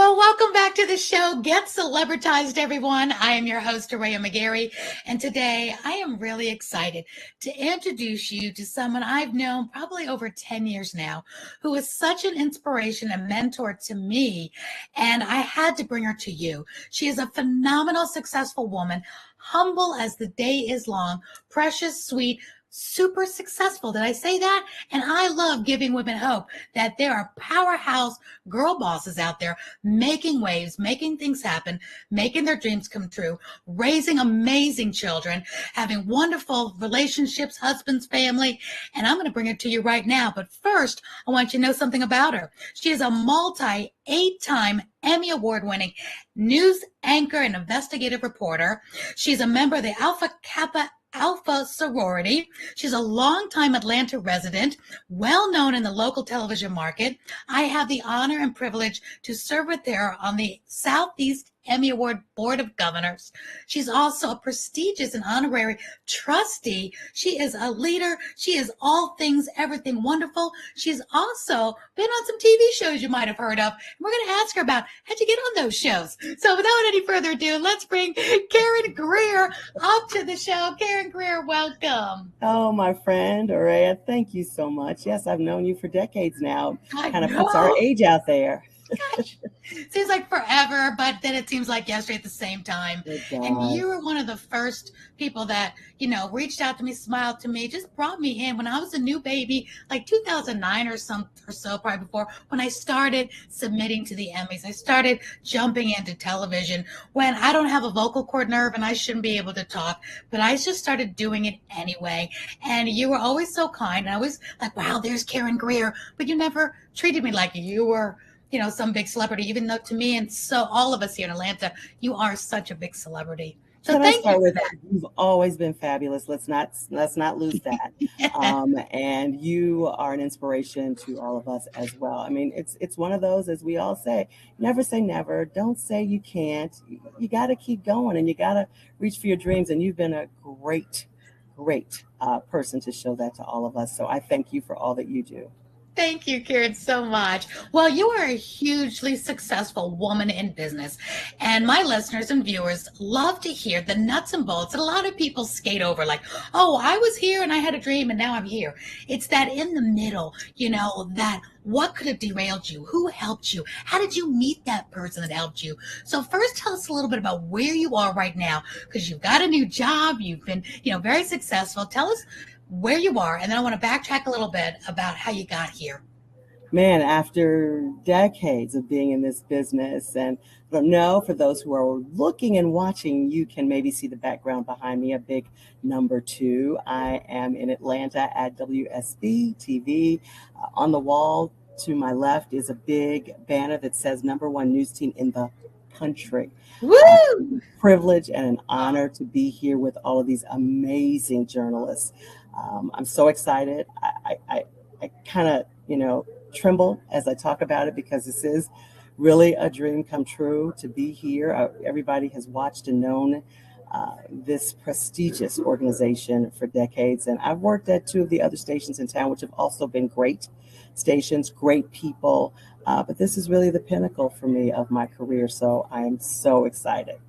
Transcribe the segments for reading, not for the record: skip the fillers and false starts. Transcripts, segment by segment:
Well, welcome back to the show. Get celebritized, everyone. I am your host, Aurea McGarry, and today I am really excited to introduce you to someone I've known probably over 10 years now, who is such an inspiration and mentor to me, and I had to bring her to you. She is a phenomenal, successful woman, humble as the day is long, precious, sweet, super successful. Did I say that? And I love giving women hope that there are powerhouse girl bosses out there making waves, making things happen, making their dreams come true, raising amazing children, having wonderful relationships, husbands, family. And I'm going to bring it to you right now. But first, I want you to know something about her. She is a eight-time Emmy Award-winning news anchor and investigative reporter. She's a member of the Alpha sorority. She's a longtime Atlanta resident, well known in the local television market. I have the honor and privilege to serve with her on the Southeast Emmy Award Board of Governors. She's also a prestigious and honorary trustee. She is a leader. She is all things, everything wonderful. She's also been on some TV shows you might have heard of. And we're going to ask her about how'd you get on those shows. So without any further ado, let's bring Karyn Greer up to the show. Karyn Greer, welcome. Oh, my friend, Aurea, thank you so much. Yes, I've known you for decades now. I Kind of know. puts our age out there. Gosh, seems like forever, but then it seems like yesterday at the same time. It And does. you were one of the first people that, reached out to me, smiled to me, just brought me in when I was a new baby, like 2009 or so, probably before, when I started submitting to the Emmys. I started jumping into television when I don't have a vocal cord nerve and I shouldn't be able to talk, but I just started doing it anyway. And you were always so kind. And I was like, wow, there's Karyn Greer, but you never treated me like you were some big celebrity, even though to me and so all of us here in Atlanta, you are such a big celebrity. So Can I thank you start for with that. you've always been fabulous. Let's not lose that. And you are an inspiration to all of us as well. I mean, it's one of those, as we all say, never say never. Don't say you can't. You got to keep going, and you got to reach for your dreams. And you've been a great person to show that to all of us. So I thank you for all that you do. Thank you, Karen, so much. Well, you are a hugely successful woman in business, and my listeners and viewers love to hear the nuts and bolts that a lot of people skate over, like, oh, I was here and I had a dream and now I'm here. It's that in the middle, that what could have derailed you? Who helped you? How did you meet that person that helped you? So first, tell us a little bit about where you are right now, because you've got a new job. You've been, very successful. Tell us where you are, and then I want to backtrack a little bit about how you got here. Man, after decades of being in this business, and I don't know, for those who are looking and watching, you can maybe see the background behind me, a big number two. I am in Atlanta at WSB TV. On the wall to my left is a big banner that says number one news team in the country. Woo! Privilege and an honor to be here with all of these amazing journalists. I'm so excited. I kind of, tremble as I talk about it, because this is really a dream come true to be here. Everybody has watched and known this prestigious organization for decades. And I've worked at two of the other stations in town, which have also been great stations, great people. But this is really the pinnacle for me of my career. So I am so excited.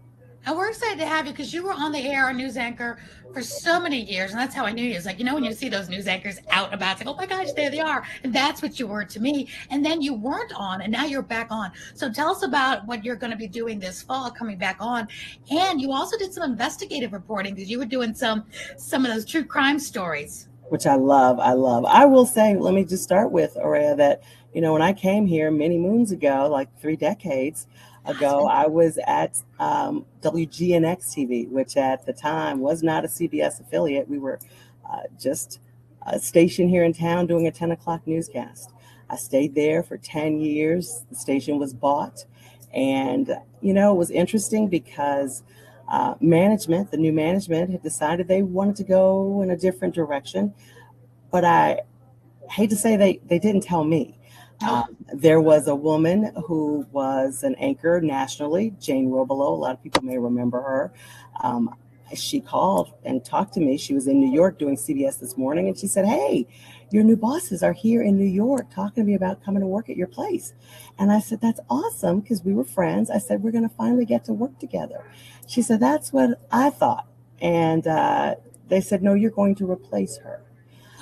And we're excited to have you because you were on the air, a news anchor, for so many years. And that's how I knew you. It's like, when you see those news anchors out and about, it's like, oh my gosh, there they are. And that's what you were to me. And then you weren't on, and now you're back on. So tell us about what you're going to be doing this fall, coming back on. And you also did some investigative reporting, because you were doing some of those true crime stories. Which I love. I will say, let me just start with, Aurea, that, when I came here many moons ago, like 3 decades ago, I was at WGNX TV, which at the time was not a CBS affiliate. We were just a station here in town doing a 10 o'clock newscast. I stayed there for 10 years. The station was bought. And, it was interesting because the new management had decided they wanted to go in a different direction. But I hate to say they didn't tell me. There was a woman who was an anchor nationally, Jane Robelo. A lot of people may remember her, she called and talked to me. She was in New York doing CBS This Morning, and she said, "Hey, your new bosses are here in New York talking to me about coming to work at your place." And I said, "That's awesome," because we were friends. I said, "We're going to finally get to work together." She said, "That's what I thought." And they said, "No, you're going to replace her."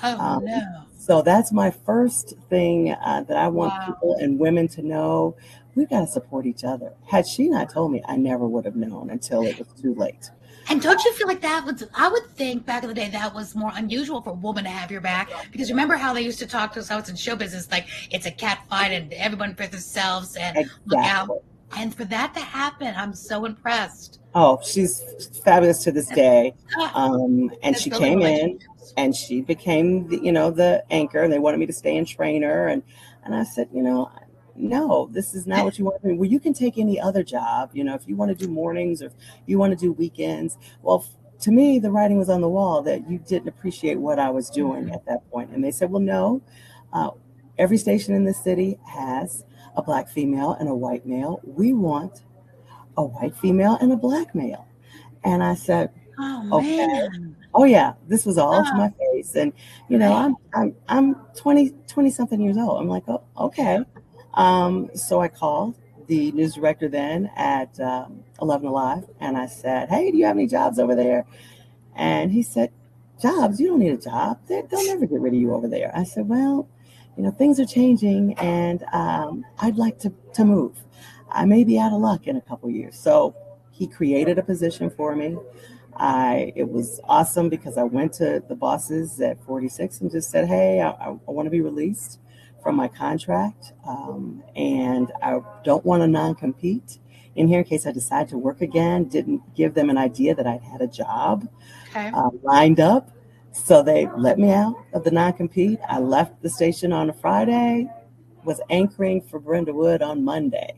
Oh Um, no. so that's my first thing that I want Wow. people and women to know. We've got to support each other. Had she not told me, I never would have known until it was too late. And don't you feel like that was, I would think back in the day that was more unusual for a woman to have your back? Because remember how they used to talk to us, how it's in show business, like it's a cat fight and everyone for themselves and look out. Exactly. And for that to happen, I'm so impressed. Oh, she's fabulous to this day. Ah, And that's she building came in relationships. and she became the anchor, and they wanted me to stay and train her. And I said, no, this is not what you want to do. Well, you can take any other job, if you want to do mornings or if you want to do weekends. Well, to me, the writing was on the wall that you didn't appreciate what I was doing at that point. And they said, well, no, uh, every station in the city has a Black female and a white male. We want a white female and a Black male. And I said, Oh okay. man. Oh yeah, this was all to Oh, my face. And right. I'm 20 something years old. I'm like, oh, okay. So I called the news director then at 11 Alive, and I said, "Hey, do you have any jobs over there?" And he said, "Jobs? You don't need a job. They'll never get rid of you over there." I said, "Well, things are changing, and I'd like to move. I may be out of luck in a couple years." So he created a position for me. It was awesome because I went to the bosses at 46 and just said, "Hey, I want to be released from my contract, and I don't want to non-compete in here in case I decide to work again." Didn't give them an idea that I'd had a job Okay. lined up. So they let me out of the non-compete. I left the station on a Friday, was anchoring for Brenda Wood on Monday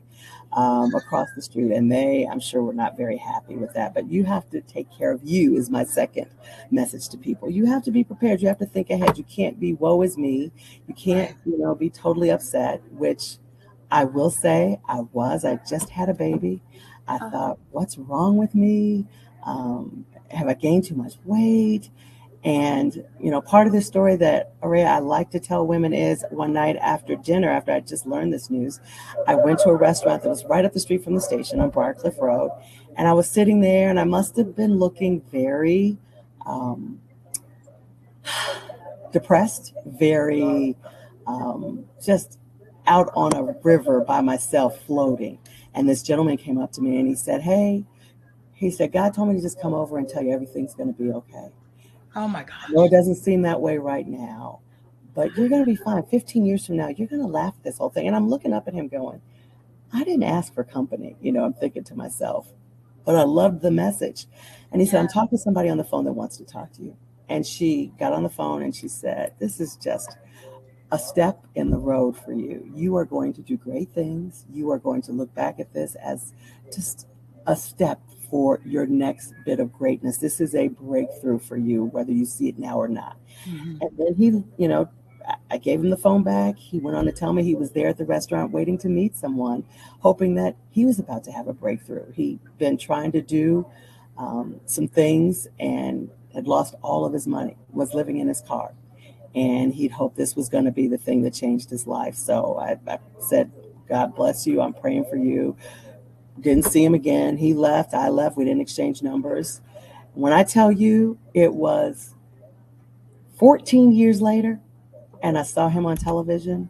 across the street. And they, I'm sure, were not very happy with that. But you have to take care of you, is my second message to people. You have to be prepared. You have to think ahead. You can't be woe is me. You can't, Right. be totally upset, which I will say I was. I just had a baby. I Oh, thought, what's wrong with me? Have I gained too much weight? And, part of the story that, Aurea, I like to tell women is one night after dinner, after I just learned this news, I went to a restaurant that was right up the street from the station on Briarcliff Road. And I was sitting there and I must have been looking very um, depressed, very just out on a river by myself floating. And this gentleman came up to me and he said, "Hey," he said, "God told me to just come over and tell you everything's going to be okay. oh my I know it gosh. doesn't seem that way right now, but you're going to be fine. 15 years from now, you're going to laugh at this whole thing." And I'm looking up at him going, I didn't ask for company. I'm thinking to myself, but I loved the message. And he said, Yeah. "I'm talking to somebody on the phone that wants to talk to you." And she got on the phone and she said, "This is just a step in the road for you. You are going to do great things. You are going to look back at this as just a step for your next bit of greatness. This is a breakthrough for you, whether you see it now or not." Mhm. And then I gave him the phone back. He went on to tell me he was there at the restaurant waiting to meet someone, hoping that he was about to have a breakthrough. He'd been trying to do some things and had lost all of his money, was living in his car. And he'd hoped this was going to be the thing that changed his life. So I said, "God bless you. I'm praying for you." Didn't see him again. He left. I left. We didn't exchange numbers. When I tell you it was 14 years later, and I saw him on television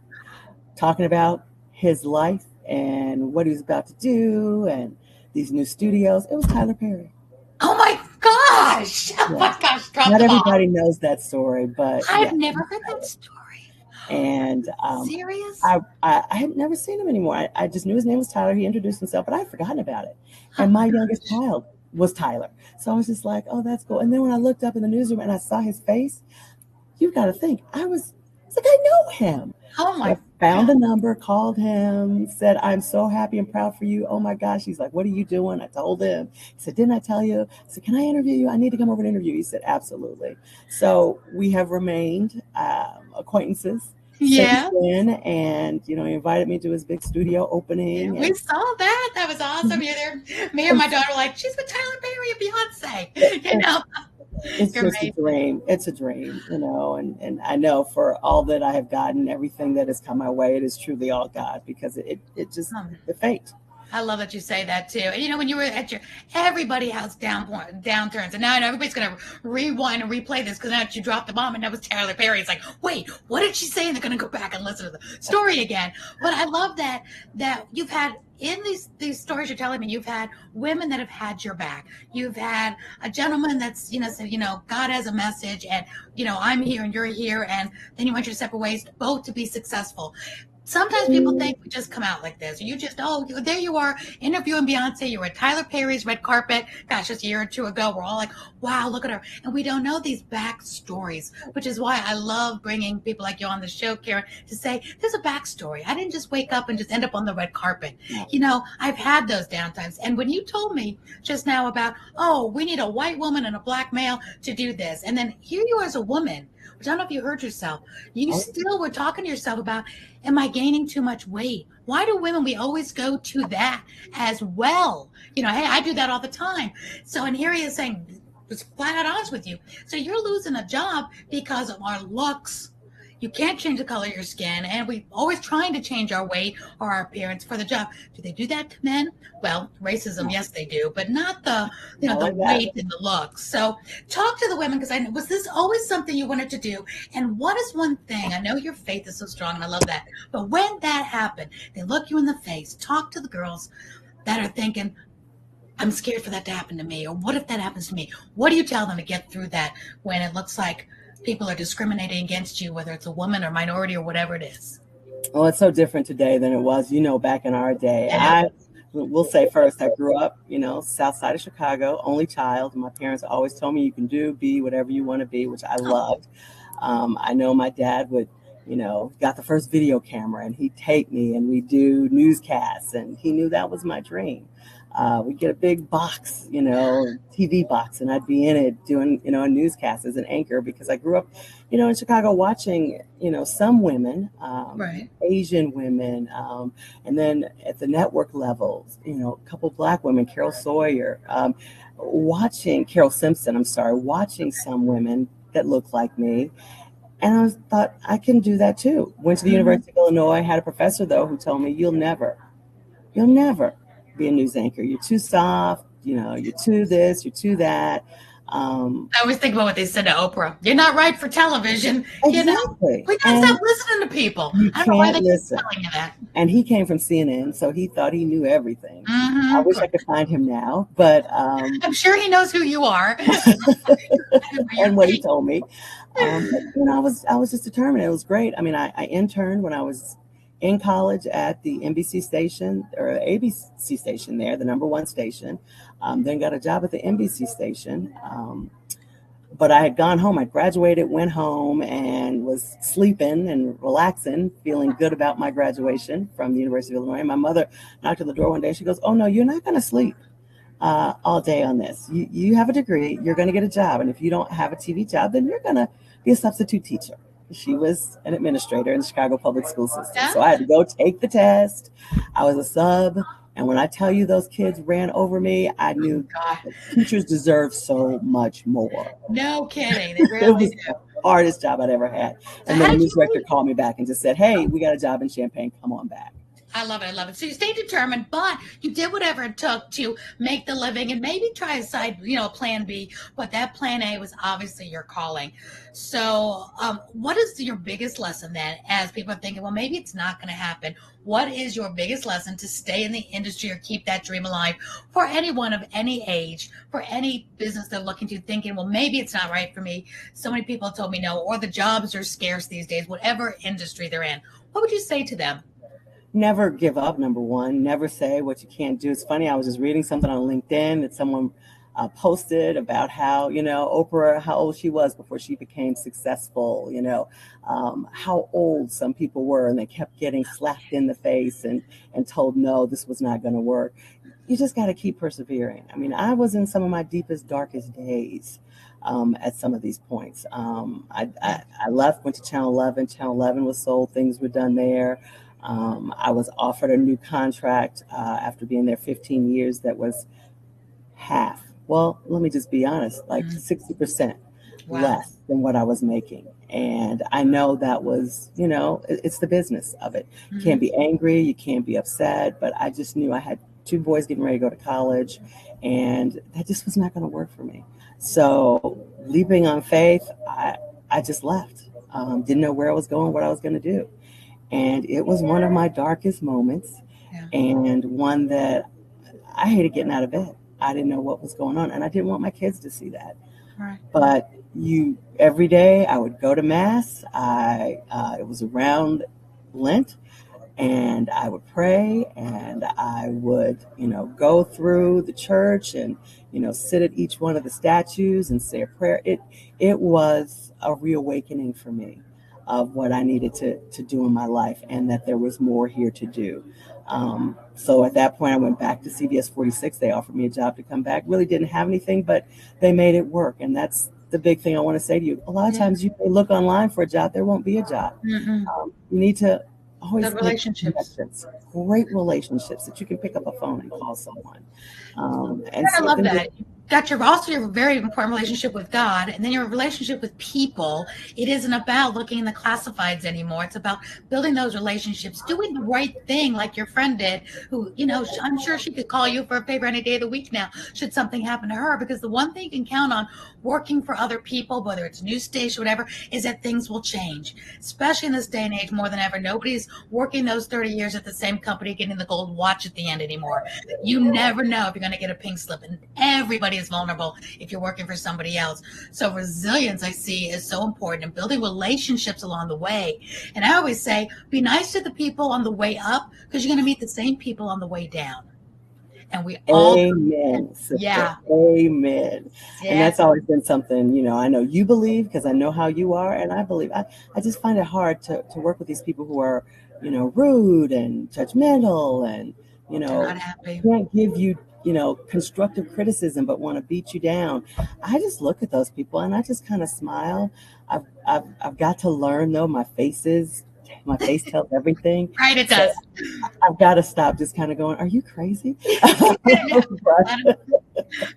talking about his life and what he was about to do and these new studios, it was Tyler Perry. Oh my gosh. Oh Yeah. my gosh. Drop Not the ball. everybody knows that story, but I've yeah, never heard that story. and Serious? I had never seen him anymore. I just knew his name was Tyler. He introduced himself, but I had forgotten about it. Oh And my my youngest gosh. child was Tyler. So I was just like, oh, that's cool. And then when I looked up in the newsroom and I saw his face, you've got to think, I was like, I know him. Oh So I my found God. a number, called him, said, "I'm so happy and proud for you. Oh my gosh." He's like, "What are you doing?" I told him. He said, "Didn't I tell you?" I said, "Can I interview you? I need to come over and interview you." He said, "Absolutely." So we have remained acquaintances since Yeah. then. And, he invited me to his big studio Yeah. opening. We And saw that. That was awesome. You're there. Me and my daughter were like, she's with Tyler Perry and Beyonce. You know, It's you're just a amazing. dream. It's a dream, and I know for all that I have gotten, everything that has come my way, it is truly all God because it just Um, the fate. I love that you say that too. And you know, when you were at your, everybody has downturns, and now I know everybody's gonna rewind and replay this because now that you dropped the bomb, and that was Tyler Perry. It's like, wait, what did she say? And they're gonna go back and listen to the story again. But I love that you've had in these stories you're telling me, you've had women that have had your back. You've had a gentleman that's said, God has a message, and I'm here and you're here, and then you went your separate ways, both to be successful. Sometimes people think we just come out like this. You just, there you are interviewing Beyonce. You were at Tyler Perry's red carpet, gosh, just a year or two ago. We're all like, wow, look at her. And we don't know these backstories, which is why I love bringing people like you on the show, Karyn, to say, there's a backstory. I didn't just wake up and just end up on the red carpet. I've had those downtimes. And when you told me just now about, we need a white woman and a black male to do this. And then here you are as a woman, which I don't know if you heard yourself. You still were talking to yourself about, am I gaining too much weight? Why do women, we always go to that as well? Hey, I do that all the time. So, and here he is saying, was flat out honest with you. So you're losing a job because of our looks. You can't change the color of your skin, and we always trying to change our weight or our appearance for the job. Do they do that to men? Well, racism, yes, they do, but not the the weight and the looks. So talk to the women, because was this always something you wanted to do? And what is one thing? I know your faith is so strong, and I love that. But when that happened, they look you in the face. Talk to the girls that are thinking, I'm scared for that to happen to me, or what if that happens to me? What do you tell them to get through that when it looks like people are discriminating against you, whether it's a woman or minority or whatever it is? Well, it's so different today than it was, back in our day. Yeah. I will say first, I grew up, south side of Chicago, only child. My parents always told me you can be whatever you want to be, which I loved. I know my dad would, got the first video camera, and he'd take me and we'd do newscasts, and he knew that was my dream. We'd get a big box, TV box, and I'd be in it doing, a newscast as an anchor, because I grew up, in Chicago watching, some women, Right. Asian women, and then at the network levels, a couple Black women, Carol Simpson, watching some women that looked like me. And I thought, I can do that too. Went to the University of Illinois, had a professor though who told me, you'll never be a news anchor. You're too soft, you're too this, you're too that. I always think about what they said to Oprah. You're not right for television. Exactly. We gotta stop listening to people. You I don't know why can't they keep listen. telling you that. And he came from CNN, so he thought he knew everything. I Mm-hmm. wish I could find him now, but I'm sure he knows who you are. and what he told me. I was just determined. It was great. I mean, I interned when I was in college at the NBC station, or ABC station there, the number one station. Then got a job at the NBC station. But I had gone home. I graduated, went home, and was sleeping and relaxing, feeling good about my graduation from the University of Illinois. And my mother knocked on the door one day. She goes, "Oh no, you're not going to sleep all day on this. You have a degree. You're going to get a job. And if you don't have a TV job, then you're going to be a substitute teacher." She was an administrator in the Chicago public school system. Yeah. So I had to go take the test. I was a sub. And when I tell you those kids ran over me, I knew teachers deserve so much more. No kidding. They really do. The hardest job I'd ever had. And then the news director called me back and just said, "Hey, we got a job in Champaign. Come on back." I love it. I love it. So you stayed determined, but you did whatever it took to make the living and maybe try a side, plan B. But that plan A was obviously your calling. So what is your biggest lesson then, as people are thinking, well, maybe it's not going to happen? What is your biggest lesson to stay in the industry or keep that dream alive for anyone of any age, for any business they're looking to, thinking, well, maybe it's not right for me. So many people have told me no, or the jobs are scarce these days, whatever industry they're in. What would you say to them? Never give up, number one. Never say what you can't do. It's funny, I was just reading something on LinkedIn that someone posted about how, Oprah, how old she was before she became successful, how old some people were, and they kept getting slapped in the face and told, no, this was not going to work. You just got to keep persevering. I mean, I was in some of my deepest, darkest days at some of these points. I left, went to Channel 11. Channel 11 was sold. Things were done there. I was offered a new contract after being there 15 years that was half Well, let me just be honest, like Mm. 60% Wow. less than what I was making. And I know that was, it's the business of it. You can't Hmm. be angry, you can't be upset, but I just knew I had two boys getting ready to go to college, and that just was not going to work for me. So, leaping on faith, I just left. Didn't know where I was going, what I was going to do. And it was one of my darkest moments, Yeah. and one that I hated getting out of bed. I didn't know what was going on, and I didn't want my kids to see that. Right. But every day I would go to mass. It was around Lent, and I would pray, and I would, go through the church and, sit at each one of the statues and say a prayer. It was a reawakening for me of what I needed to do in my life, and that there was more here to do. So at that point, I went back to CBS 46. They offered me a job to come back. Really didn't have anything, but they made it work. And that's the big thing I want to say to you. A lot of Yeah. times you may look online for a job, there won't be a job. Hmm. You need to Good always make relationships. connections, great relationships that you can pick up a phone and call someone, and I see if love they're that. You got your very important relationship with God, and then your relationship with people. It isn't about looking in the classifieds anymore. It's about building those relationships, doing the right thing, like your friend did. Who, I'm sure she could call you for a favor any day of the week now, should something happen to her. Because the one thing you can count on working for other people, whether it's a news station, whatever, is that things will change. Especially in this day and age, more than ever, nobody's working those 30 years at the same company, getting the gold watch at the end anymore. You never know if you're going to get a pink slip, and everybody is vulnerable if you're working for somebody else. So resilience, I see, is so important, and building relationships along the way. And I always say, be nice to the people on the way up, because you're going to meet the same people on the way down. And we all, Amen, sister. yeah, Amen. And yeah. that's always been something, I know you believe, because I know how you are, and I believe. I just find it hard to work with these people who are, rude and judgmental, and, They're not happy. can't give you, constructive criticism, but want to beat you down. I just look at those people and I just kind of smile. I've got to learn, though, my face tells everything. Right, it So does. I've got to stop just kind of going, are you crazy? But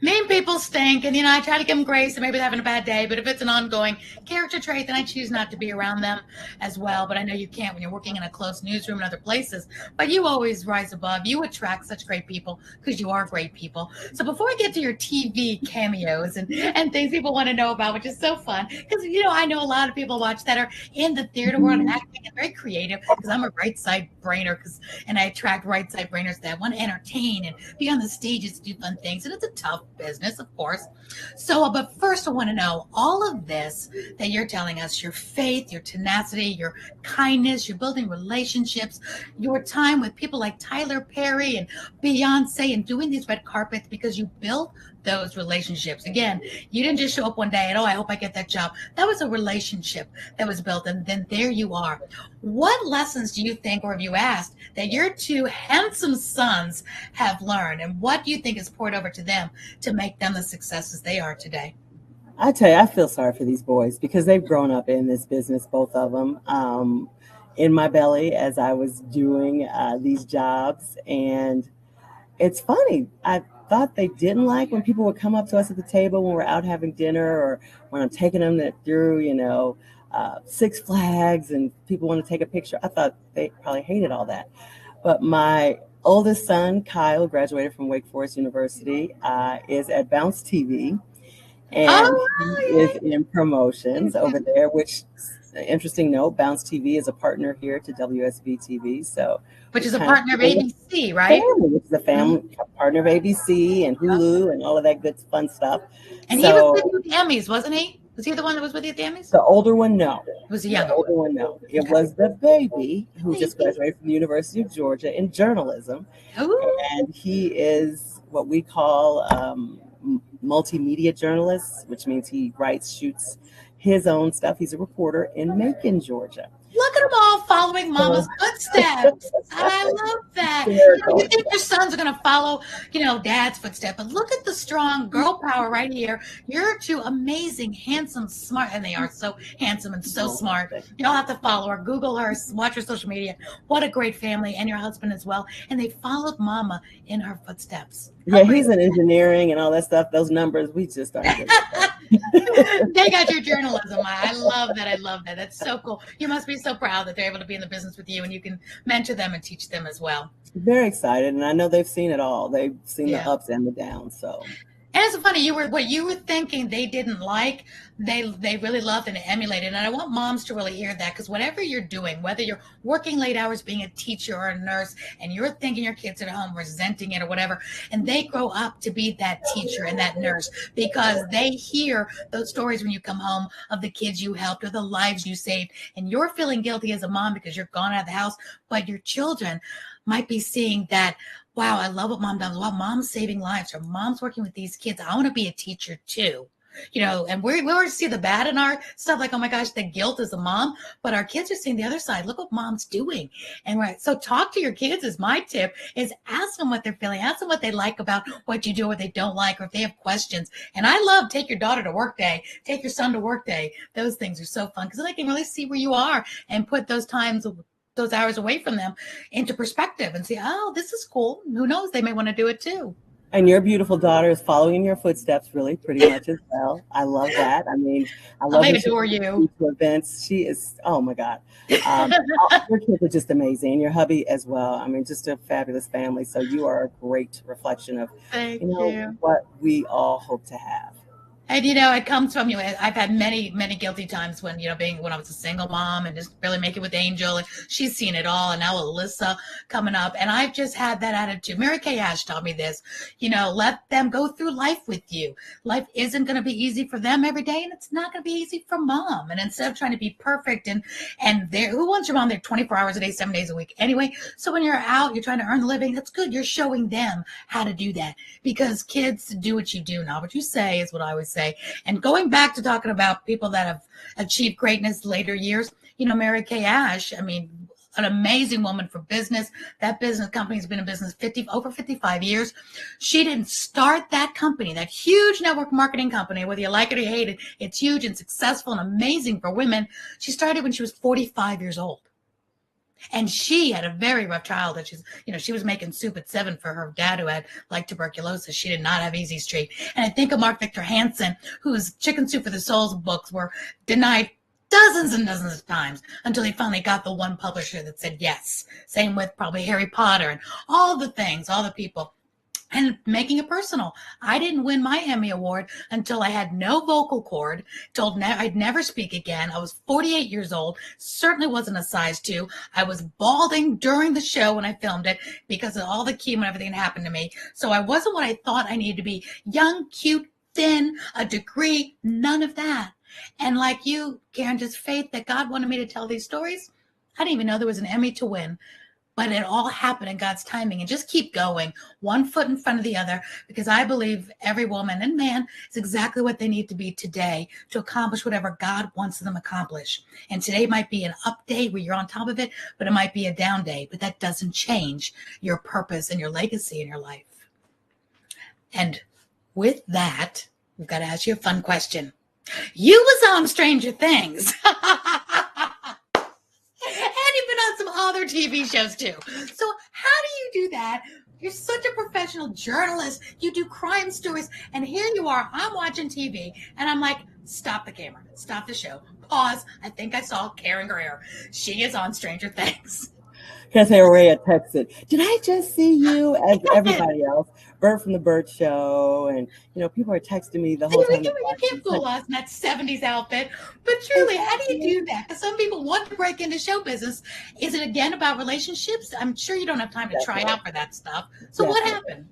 mean people stink, and I try to give them grace, and maybe they're having a bad day. But if it's an ongoing character trait, then I choose not to be around them as well. But I know you can't when you're working in a close newsroom and other places. But you always rise above. You attract such great people because you are great people. So before we get to your TV cameos and things people want to know about, which is so fun, because I know a lot of people watch that are in the theater world, acting, and very creative. Because I'm a right side brainer, and I attract right side brainers that want to entertain and be on the stages to do fun things. And it's a tough business, of course. So, but first, I want to know all of this that you're telling us, your faith, your tenacity, your kindness, you're building relationships, your time with people like Tyler Perry and Beyoncé, and doing these red carpets because you built those relationships. Again, you didn't just show up one day and, I hope I get that job. That was a relationship that was built, and then there you are. What lessons do you think, or have you asked, that your two handsome sons have learned, and what do you think is poured over to them to make them the successes they are today? I tell you, I feel sorry for these boys because they've grown up in this business, both of them, in my belly as I was doing these jobs. And it's funny. I thought they didn't like when people would come up to us at the table when we're out having dinner, or when I'm taking them through, Six Flags, and people want to take a picture. I thought they probably hated all that. But my oldest son, Kyle, graduated from Wake Forest University, is at Bounce TV, and Oh, he yeah. is in promotions over there, which, interesting note, Bounce TV is a partner here to WSB TV. So Which we is a kind of partner of feel ABC, right? family, which is a Mhm. family partner of ABC and Hulu and all of that good fun stuff. And he was with So you at the Emmys, wasn't he? Was he the one that was with you at the Emmys? the older one, no. It was the The younger one. older one, no. It Okay. was the baby who just Baby. graduated from the University of Georgia in journalism. Ooh. And he is what we call multimedia journalist, which means he writes, shoots his own stuff. He's a reporter in Macon, Georgia. Look at them all following mama's footsteps. I love that. You think your sons are going to follow, dad's footsteps, but look at the strong girl power right here. You're two amazing, handsome, smart, and they are so handsome and so smart. You all have to follow her, Google her, watch her social media. What a great family, and your husband as well. And they followed mama in her footsteps. Yeah, he's in engineering and all that stuff. Those numbers, we just aren't good at that. They got your journalism. I love that. I love that. That's so cool. You must be so proud that they're able to be in the business with you, and you can mentor them and teach them as well. Very excited, and I know they've seen it all. They've seen the ups and the downs. So. And it's funny, what you were thinking they didn't like, they really loved and emulated. And I want moms to really hear that, because whatever you're doing, whether you're working late hours being a teacher or a nurse, and you're thinking your kids at home resenting it or whatever, and they grow up to be that teacher and that nurse, because they hear those stories when you come home of the kids you helped or the lives you saved, and you're feeling guilty as a mom because you're gone out of the house, but your children might be seeing that, wow, I love what mom does. Wow, mom's saving lives, or mom's working with these kids. I want to be a teacher too. And we always see the bad in our stuff, like, oh my gosh, the guilt as a mom, but our kids are seeing the other side. Look what mom's doing. And so talk to your kids is my tip, is ask them what they're feeling, ask them what they like about what you do, what they don't like, or if they have questions. And I love take your daughter to work day, take your son to work day. Those things are so fun, because then they can really see where you are and put those hours away from them into perspective and say, oh, this is cool. Who knows? They may want to do it too. And your beautiful daughter is following in your footsteps really pretty much as well. I love that. I mean, I love adore you. Events. She is, oh my God. Your kids are just amazing. And your hubby as well. I mean, just a fabulous family. So you are a great reflection of, what we all hope to have. And, it comes from you. I've had many, many guilty times when I was a single mom and just really make it with Angel, and she's seen it all. And now Alyssa coming up. And I've just had that attitude. Mary Kay Ash taught me this, let them go through life with you. Life isn't going to be easy for them every day, and it's not going to be easy for mom. And instead of trying to be perfect and who wants your mom there 24 hours a day, 7 days a week anyway? So when you're out, you're trying to earn a living. That's good. You're showing them how to do that, because kids do what you do, not what you say, is what I always say. And going back to talking about people that have achieved greatness later years, Mary Kay Ash, I mean, an amazing woman for business. That business company has been in business over 55 years. She didn't start that company, that huge network marketing company, whether you like it or you hate it. It's huge and successful and amazing for women. She started when she was 45 years old. And she had a very rough childhood. She was making soup at 7 for her dad, who had tuberculosis. She did not have easy street. And I think of Mark Victor Hansen, whose Chicken Soup for the Soul's books were denied dozens and dozens of times until he finally got the one publisher that said yes. Same with probably Harry Potter and all the things, all the people. And making it personal. I didn't win my Emmy Award until I had no vocal cord, told I'd never speak again. I was 48 years old, certainly wasn't a size 2. I was balding during the show when I filmed it because of all the chemo and everything that happened to me. So I wasn't what I thought I needed to be. Young, cute, thin, a degree, none of that. And like you, Karyn, just faith that God wanted me to tell these stories. I didn't even know there was an Emmy to win. But it all happened in God's timing, and just keep going, one foot in front of the other, because I believe every woman and man is exactly what they need to be today to accomplish whatever God wants them to accomplish. And today might be an up day where you're on top of it, but it might be a down day. But that doesn't change your purpose and your legacy in your life. And with that, we've got to ask you a fun question. You was on Stranger Things. On some other TV shows too. So how do you do that? You're such a professional journalist. You do crime stories. And here you are, I'm watching TV and I'm like, stop the camera, stop the show, pause. I think I saw Karyn Greer. She is on Stranger Things. Because Aurea texted, did I just see you? As everybody else, Bird from the Bird Show, and people are texting me the whole time. You can't fool us in that 70s outfit. But truly, how do you do that? Because some people want to break into show business. Is it again about relationships? I'm sure you don't have time to try out for that stuff. So what happened?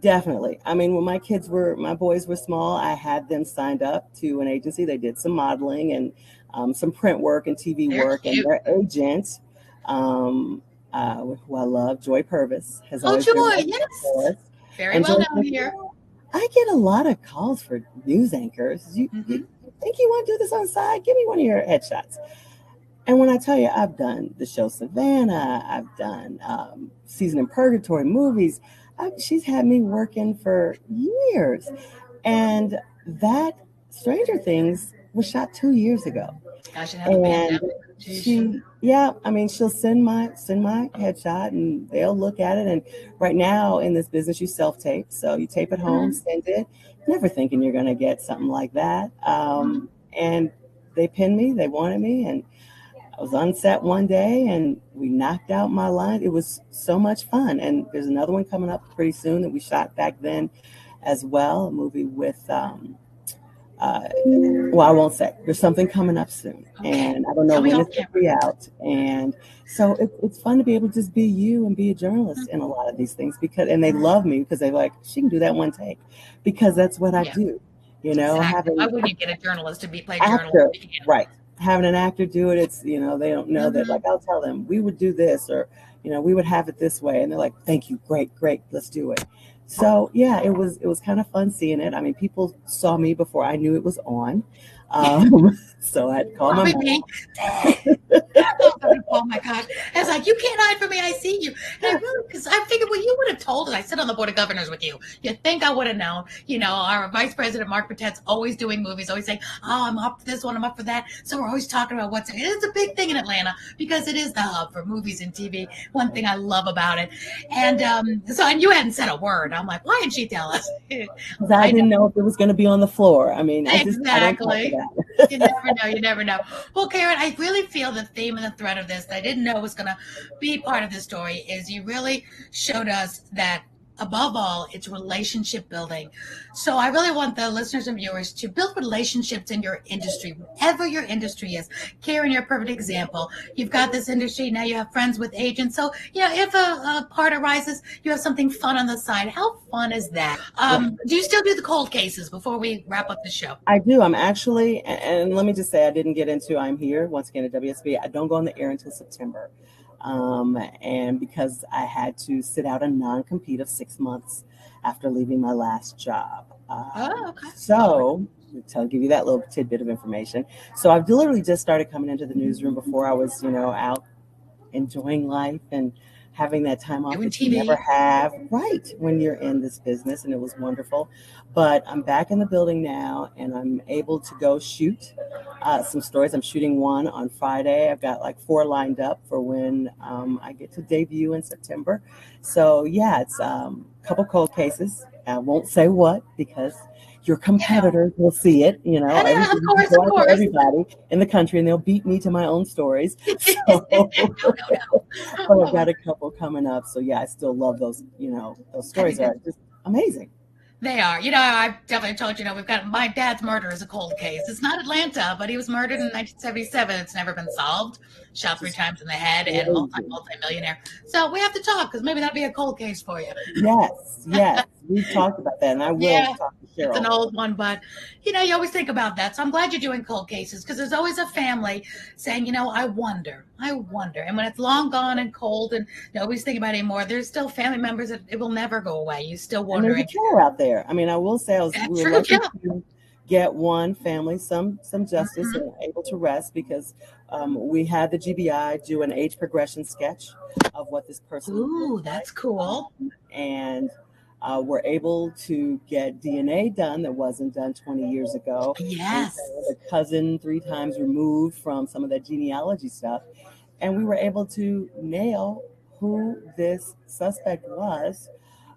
Definitely. I mean, when my boys were small, I had them signed up to an agency. They did some modeling and some print work and TV work, and their agent, who I love, Joy Purvis, has always been for us. Very well known here. I get a lot of calls for news anchors. You think you want to do this on the side? Give me one of your headshots. And when I tell you, I've done the show Savannah, I've done Season in Purgatory movies. She's had me working for years. And that Stranger Things was shot 2 years ago. Gosh, it had the And pandemic. Jeez. yeah, I mean, she'll send my headshot and they'll look at it. And right now in this business, you self-tape. So you tape at home, Mhm. send it, never thinking you're going to get something like that. Mhm. And they pinned me, they wanted me. And I was on set one day and we knocked out my line. It was so much fun. And there's another one coming up pretty soon that we shot back then as well, a movie with, well, I won't say. There's something coming up soon. Okay. And I don't know Tell me when off it's going to camera. be out. And so it's fun to be able to just be you and be a journalist Mhm. in a lot of these things and they love me because they're like, she can do that one take because that's what I Yeah, do. exactly. Why Having wouldn't you get a journalist to play journalist actor, if you can? right. Having an actor do it, it's, they don't know that, Mhm. like, I'll tell them, we would do this, or, we would have it this way. And they're like, thank you. Great, great. Let's do it. So yeah, it was kind of fun seeing it. I mean, people saw me before I knew it was on. So I had to call my Probably mom. me. Oh my gosh. I was like, you can't hide from me. I see you. And I really, because I figured, well, you would have told us. I sit on the board of governors with you. You'd think I would have known. Our vice president, Mark Patet's always doing movies, always saying, oh, I'm up for this one, I'm up for that. So we're always talking about it's a big thing in Atlanta because it is the hub for movies and TV. One thing I love about it. And and you hadn't said a word. I'm like, why didn't she tell us? Because I I know. didn't know if it was going to be on the floor. I mean, I don't talk Exactly. about You never know. You never know. Well, Karyn, I really feel the theme and the thread of this that I didn't know was going to be part of this story is you really showed us that above all, it's relationship building. So I really want the listeners and viewers to build relationships in your industry, whatever your industry is. Karyn, you're a perfect example. You've got this industry, now you have friends with agents. So, if a part arises, you have something fun on the side. How fun is that? it. Do you still do the cold cases before we wrap up the show? I do. I'm actually, and let me just say, I didn't get into I'm here once again at WSB. I don't go on the air until September. And because I had to sit out a non-compete of 6 months after leaving my last job. Oh, okay. So, to give you that little tidbit of information. So I've literally just started coming into the newsroom before I was, out enjoying life and having that time off Doing that you never TV. have right when you're in this business. And it was wonderful. But I'm back in the building now and I'm able to go shoot some stories. I'm shooting one on Friday. I've got like 4 lined up for when I get to debut in September. So yeah, it's a couple cold cases. I won't say what because your competitors will see it. Of Everybody can course, go of after course. everybody in the country and they'll beat me to my own stories. So No. but I've got a couple coming up. So yeah, I still love those, those I think stories are that's just amazing. They are. I've definitely told we've got my dad's murder is a cold case. It's not Atlanta, but he was murdered in 1977. It's never been solved. Shot 3 times in the head and Crazy. multi-millionaire. So we have to talk because maybe that'd be a cold case for you. Yes, yes. We've talked about that and I will Yeah, talk to it's an Cheryl. old one, but you always think about that. So I'm glad you're doing cold cases because there's always a family saying, I wonder, I wonder. And when it's long gone and cold and nobody's thinking about it anymore, there's still family members that it will never go away. You still And there's a wondering. killer out there. I mean, I will say we That's were true. lucky Yeah. to get one family some justice Mhm. and able to rest because we had the GBI do an age progression sketch of what this person would look Ooh, that's like. cool. And we're able to get DNA done that wasn't done 20 years ago. We Yes. found a cousin 3 times removed from some of that genealogy stuff. And we were able to nail who this suspect was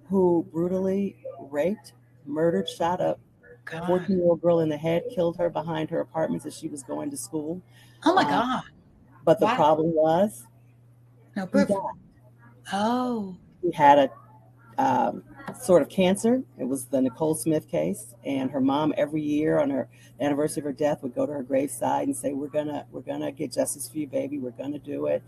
who brutally raped, murdered, shot a God. 14-year-old girl in the head, killed her behind her apartments as she was going to school. Oh my Um, God. but the Wow. problem was No he proof. died. Oh. He had a sort of cancer. It was the Nicole Smith case, and her mom every year on her anniversary of her death would go to her graveside and say, "We're gonna get justice for you, baby. We're gonna do it."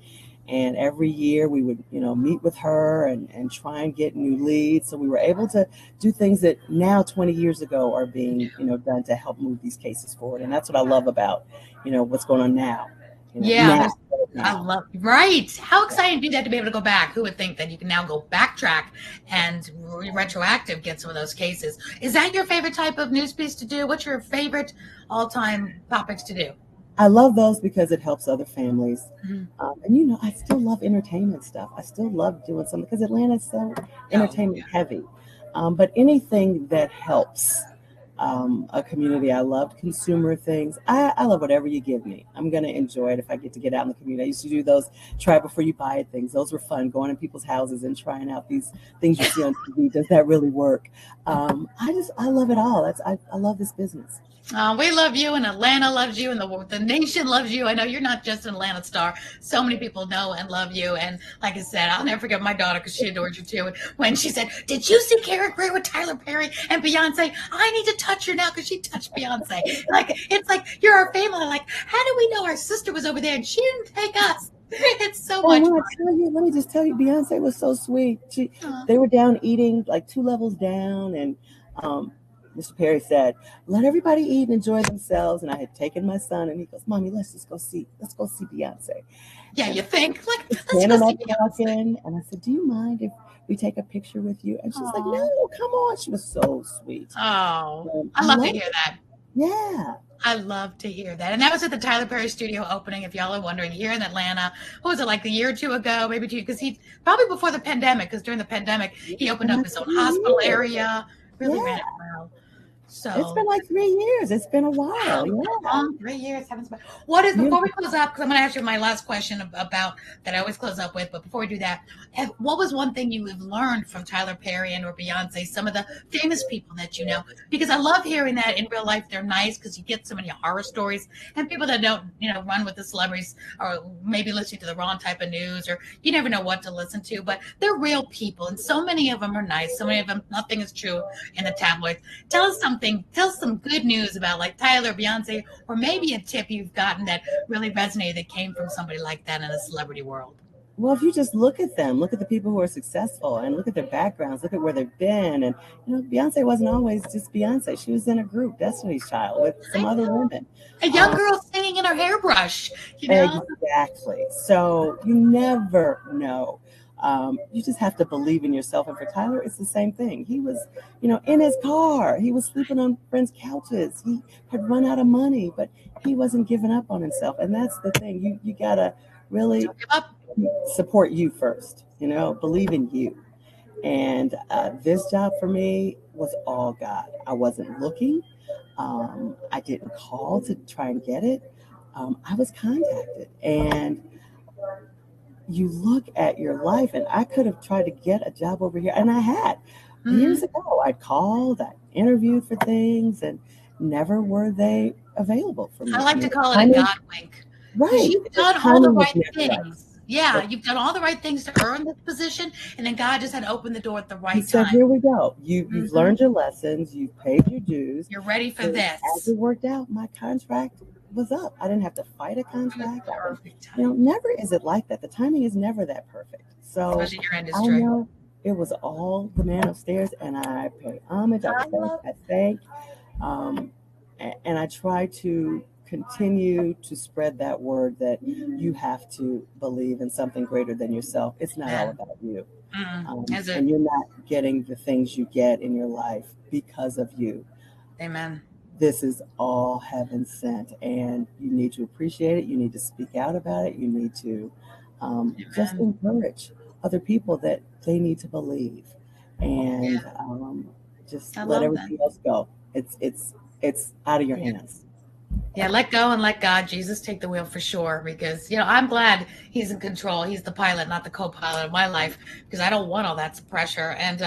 And every year we would, meet with her and try and get new leads. So we were able to do things that now 20 years ago are being, done to help move these cases forward. And that's what I love about, what's going on now. Yeah, Now, I now. love right. How exciting to be that to be able to go back. Who would think that you can now go backtrack and retroactive get some of those cases? Is that your favorite type of news piece to do? What's your favorite all-time topics to do? I love those because it helps other families. Mhm. And I still love entertainment stuff. I still love doing something because Atlanta's so Oh, entertainment heavy. But anything that helps a community, I love consumer things. I love whatever you give me. I'm going to enjoy it if I get to get out in the community. I used to do those try before you buy it things. Those were fun, going in people's houses and trying out these things you see on TV. Does that really work? I love it all. I love this business. We love you, and Atlanta loves you, and the nation loves you. I know you're not just an Atlanta star. So many people know and love you. And like I said, I'll never forget my daughter because she adored you too. When she said, "Did you see Karyn Greer with Tyler Perry and Beyonce? I need to touch her now because she touched Beyonce." Like it's like you're our family. Like, how do we know our sister was over there and she didn't take us? It's so Oh, much when I tell you, let me just tell you, Beyonce was so sweet. fun. They were down eating like 2 levels down, and Mr. Perry said, "Let everybody eat and enjoy themselves." And I had taken my son, and he goes, "Mommy, let's go see Beyonce." Yeah, And you think like let's go standing see up Beyonce. talking, and I said, "Do you mind if we take a picture with you?" And she's like, Oh, "No, come on." She was so sweet. oh, I I love to love hear it. that. Yeah. I love to hear that. And that was at the Tyler Perry studio opening, if y'all are wondering, here in Atlanta. What was it, like a year or two ago, maybe two? Because he probably before the pandemic, because during the pandemic, he It's opened been up like his own 3 hospital years. area, really ran Yeah. it well. It's been So like 3 years. It's been a wow, while. that Yeah. long, 3 years. Haven't spent. What is You before we close up? Because I'm going to ask you my last question about that I always close up with. But before we do that, what was one thing you have learned from Tyler Perry and or Beyonce? Some of the famous people that you know, because I love hearing that in real life they're nice because you get so many horror stories and people that don't run with the celebrities or maybe listening to the wrong type of news or you never know what to listen to. But they're real people and so many of them are nice. So many of them, nothing is true in the tabloids. Tell us something. Tell us some good news about like Tyler, Beyonce, or maybe a tip you've gotten that really resonated that came from somebody like that in the celebrity world. Well, if you just look at them, look at the people who are successful and look at their backgrounds, look at where they've been. And, Beyonce wasn't always just Beyonce. She was in a group, Destiny's Child, with I some other know. women. A young Um, girl singing in her hairbrush, you know? exactly. So you never know. You just have to believe in yourself. And for Tyler, it's the same thing. He was, in his car. He was sleeping on friends' couches. He had run out of money, but he wasn't giving up on himself. And that's the thing. You gotta really Don't give up. support you first, believe in you. And this job for me was all God. I wasn't looking. I didn't call to try and get it. I was contacted. And you look at your life, and I could have tried to get a job over here. And I had Mm-hmm. years ago. I called, I interviewed for things, and never were they available for I me. I like to mean, call it a timing, God wink because right. you've The done all the timing was right never right. things. Yeah, But you've done all the right things to earn this position, and then God just had to open the door at the he right said, time. "Here we go. You've Hmm. learned your lessons. You've paid your dues." You're ready for And as this. it worked out, my contract was up. I didn't have to fight a Good, contract. I didn't, perfect time, never is it like that. The timing is never that perfect. So especially in your I industry. know it was all the man upstairs, and I pay homage. I I respect. love I thank. Um, and I try to continue to spread that word that you have to believe in something greater than yourself. It's not all man. about you. As a And you're not getting the things you get in your life because of you. amen. This is all heaven sent, and you need to appreciate it. You need to speak out about it. You need to just Amen. encourage other people that they need to believe, Yeah, and just I let love that. everything else go. It's out of your Yeah. hands. Yeah, let go and let God. Jesus take the wheel for sure because, I'm glad he's in control. He's the pilot, not the co-pilot of my life because I don't want all that pressure. And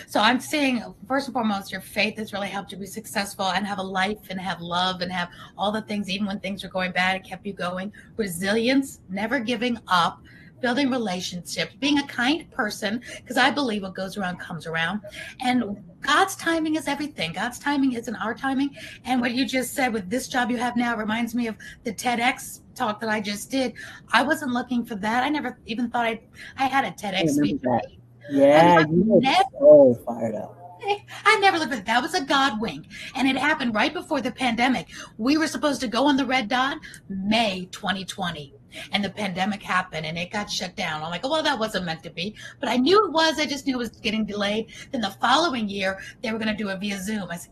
so I'm seeing, first and foremost, your faith has really helped you be successful and have a life and have love and have all the things, even when things are going bad, it kept you going. Resilience, never giving up, building relationships, being a kind person because I believe what goes around comes around. And God's timing is everything. God's timing isn't our timing. And what you just said with this job you have now reminds me of the TEDx talk that I just did. I wasn't looking for that. I never even thought I had a I TEDx remember speech that. ready. Yeah, I you were never so fired up. I never looked at it. That was a God wink. And it happened right before the pandemic. We were supposed to go on the red dot May 2020. And the pandemic happened and it got shut down. I'm like, oh, well, that wasn't meant to be. But I knew it was. I just knew it was getting delayed. Then the following year, they were going to do it via Zoom. I said,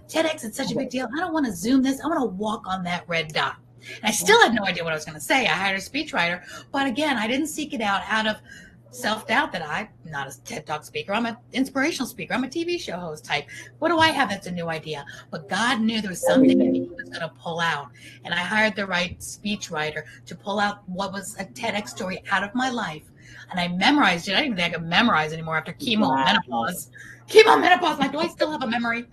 TEDx is such a big deal. I don't want to Zoom this. I want to walk on that red dot. And I still had no idea what I was going to say. I hired a speechwriter, but again, I didn't seek it out of self-doubt that I'm not a TED Talk speaker. I'm an inspirational speaker. I'm a TV show host type. What do I have that's a new idea? But God knew there was something that He was going to pull out. And I hired the right speechwriter to pull out what was a TEDx story out of my life. And I memorized it. I don't even think I can memorize anymore after chemo menopause. Like, do I still have a memory?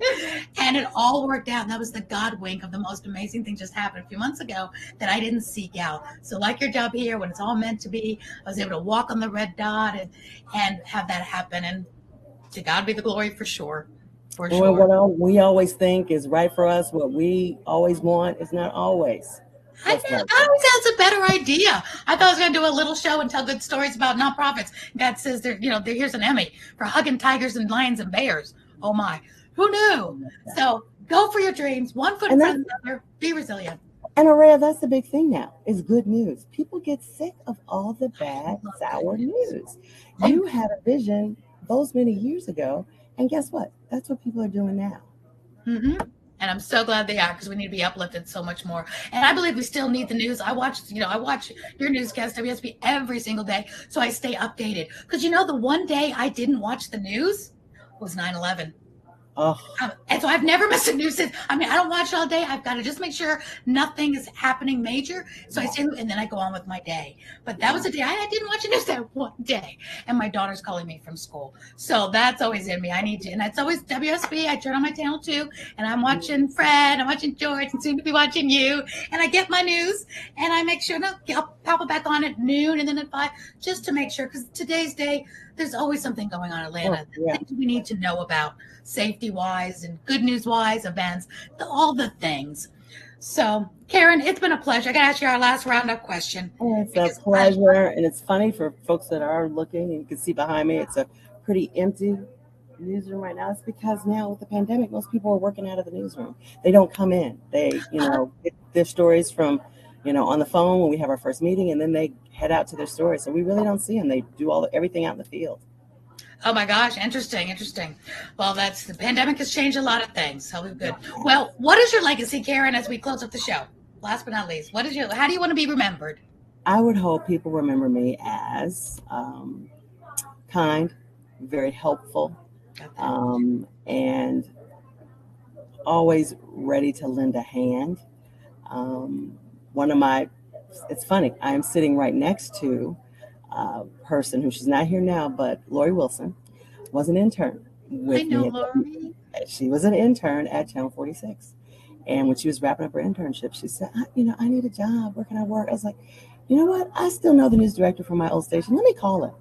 And it all worked out. And that was the God wink of the most amazing thing just happened a few months ago that I didn't seek out. So like your job here, when it's all meant to be, I was able to walk on the red dot and have that happen. And to God be the glory for sure. For sure. What we always think is right for us, what we always want, is not always. I always had a better idea. I thought I was going to do a little show and tell good stories about nonprofits. God says, here's an Emmy for hugging tigers and lions and bears. Oh my, who knew? So go for your dreams. One foot in front of the other. Be resilient. And Aurea, that's the big thing now, is good news. People get sick of all the bad, sour news. You had a vision those many years ago, and guess what? That's what people are doing now. Mm-hmm. And I'm so glad they are, because we need to be uplifted so much more. And I believe we still need the news. I watch your newscast, WSB, every single day, so I stay updated. Because the one day I didn't watch the news was 9/11. Oh. And so I've never missed a news since. I don't watch all day. I've got to just make sure nothing is happening major. So I stay, and then I go on with my day. But that was a day I didn't watch the news that one day. And my daughter's calling me from school. So that's always in me. I need to, and that's always WSB. I turn on my channel too, and I'm watching Fred, I'm watching George, and soon to be watching you. And I get my news, and I make sure, I'll pop it back on at noon and then at 5, just to make sure, because today's day, there's always something going on in Atlanta. Things we need to know about, safety-wise and good news-wise, events, all the things. So, Karyn, it's been a pleasure. I got to ask you our last roundup question. It's a pleasure, and it's funny for folks that are looking, and you can see behind me, it's a pretty empty newsroom right now. It's because now with the pandemic, most people are working out of the newsroom. They don't come in. They, get their stories from, on the phone when we have our first meeting, and then they head out to their stories. So we really don't see them. They do everything out in the field. Oh my gosh, interesting. Well, the pandemic has changed a lot of things. So we're good. Well, what is your legacy, Karyn, as we close up the show? Last but not least, how do you want to be remembered? I would hope people remember me as kind, very helpful, and always ready to lend a hand. It's funny, I am sitting right next to a person who, she's not here now, but Lori Wilson was an intern with me. Lori. She was an intern at Channel 46. And when she was wrapping up her internship, she said, I need a job. Where can I work? I was like, you know what? I still know the news director from my old station. Let me call her.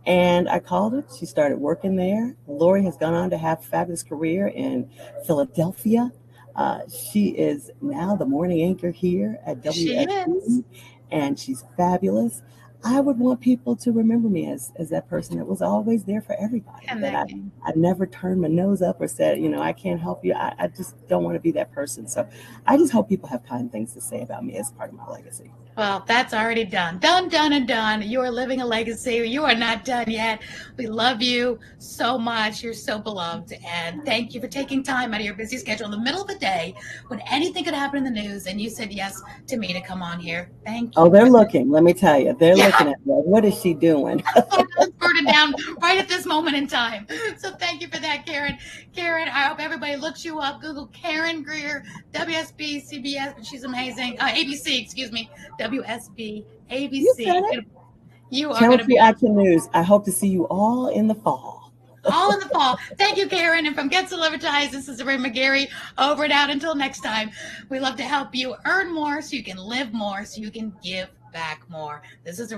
And I called her. She started working there. Lori has gone on to have a fabulous career in Philadelphia. She is now the morning anchor here at WSB, and she's fabulous. I would want people to remember me as that person that was always there for everybody. That I never turned my nose up or said, I can't help you. I just don't want to be that person. So I just hope people have kind things to say about me as part of my legacy. Well, that's already done. Done. You are living a legacy. You are not done yet. We love you so much. You're so beloved. And thank you for taking time out of your busy schedule in the middle of the day when anything could happen in the news. And you said yes to me to come on here. Thank you. Oh, they're looking. Let me tell you. They're looking at me. What is she doing? Burden down right at this moment in time. So thank you for that, Karyn. Karyn, I hope everybody looks you up. Google Karyn Greer, WSB, CBS, but she's amazing. ABC, excuse me. WSB, ABC. You are going to be Action News. I hope to see you all in the fall. All in the fall. Thank you, Karyn. And from Get Celebritized, this is Aurea McGarry. Over and out until next time. We love to help you earn more so you can live more, so you can give back more. This is